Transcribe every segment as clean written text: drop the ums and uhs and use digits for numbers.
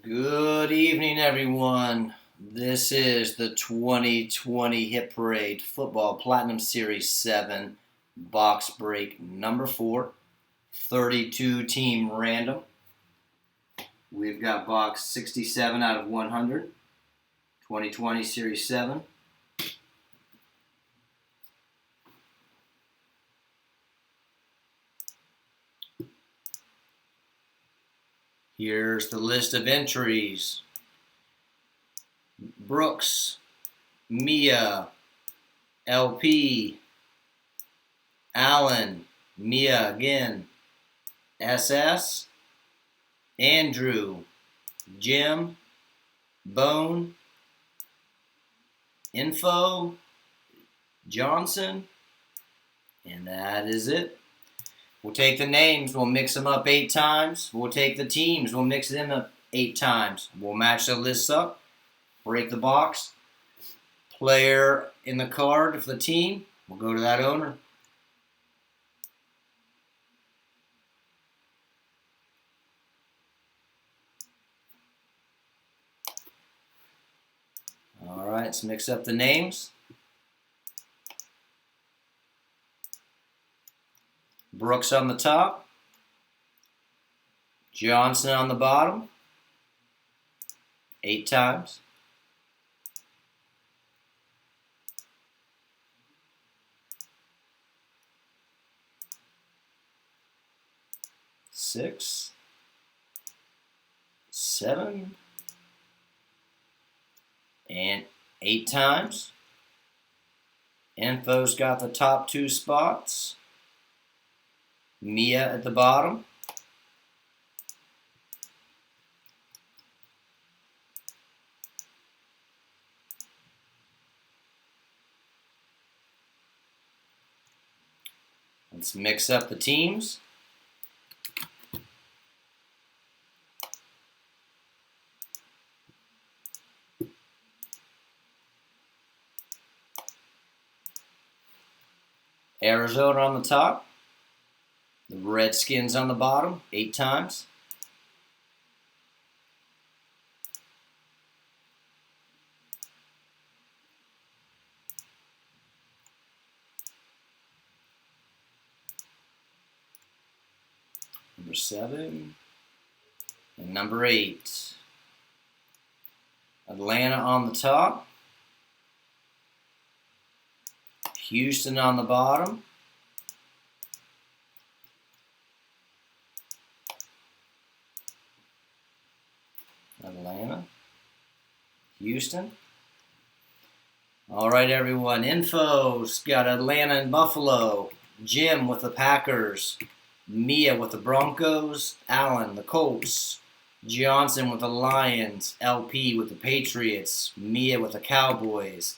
Good evening, everyone. This is the 2020 Hit Parade Football Platinum Series 7 box break number 4, 32 team random. We've got box 67 out of 100, 2020 Series 7. Here's the list of entries. Brooks, Mia, LP, Allen, Mia again, SS, Andrew, Jim, Bone, Info, Johnson, and that is it. We'll take the names, we'll mix them up 8 times. We'll take the teams, we'll mix them up 8 times. We'll match the lists up, break the box. Player in the card for the team, we'll go to that owner. All right, let's mix up the names. Brooks on the top, Johnson on the bottom, 8 times. Six, 7, and 8 times. Info's got the top 2 spots. Mia at the bottom. Let's mix up the teams. Arizona on the top. The Redskins on the bottom, 8 times. Number 7 and number 8. Atlanta on the top. Houston on the bottom. Atlanta, Houston. All right, everyone. Info's got Atlanta and Buffalo. Jim with the Packers. Mia with the Broncos. Allen, the Colts. Johnson with the Lions. LP with the Patriots. Mia with the Cowboys.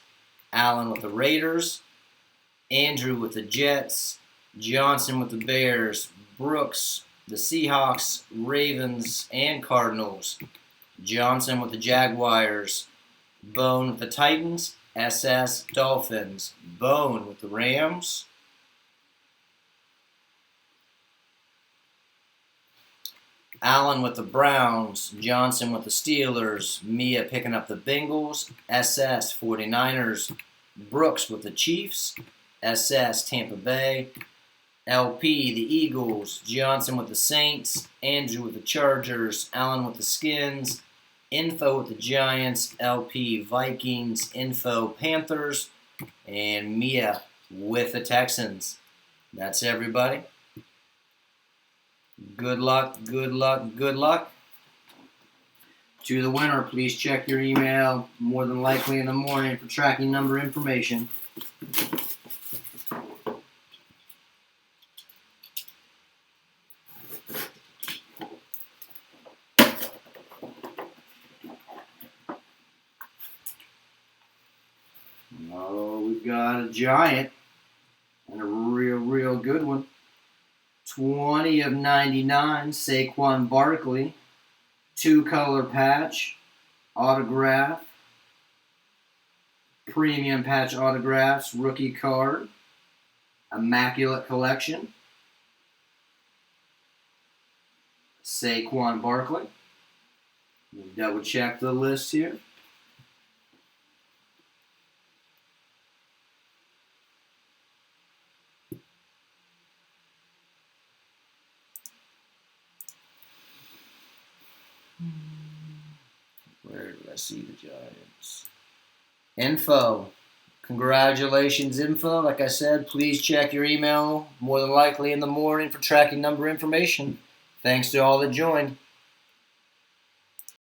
Allen with the Raiders. Andrew with the Jets. Johnson with the Bears. Brooks, the Seahawks, Ravens, and Cardinals. Johnson with the Jaguars. Bone with the Titans. SS, Dolphins. Bone with the Rams. Allen with the Browns. Johnson with the Steelers. Mia picking up the Bengals. SS, 49ers. Brooks with the Chiefs. SS, Tampa Bay. LP, the Eagles. Johnson with the Saints. Andrew with the Chargers. Allen with the Skins. Info with the Giants. LP, Vikings. Info, Panthers. And Mia with the Texans. That's everybody. Good luck, good luck, good luck. To the winner, please check your email more than likely in the morning for tracking number information. Oh, we've got a giant and a real good one. 20 of 99, Saquon Barkley. 2-color patch, autograph, premium patch autographs, rookie card, immaculate collection. Saquon Barkley. Double check the list here. Where did I see the Giants? Info. Congratulations, info. Like I said, please check your email more than likely in the morning for tracking number information. Thanks to all that joined.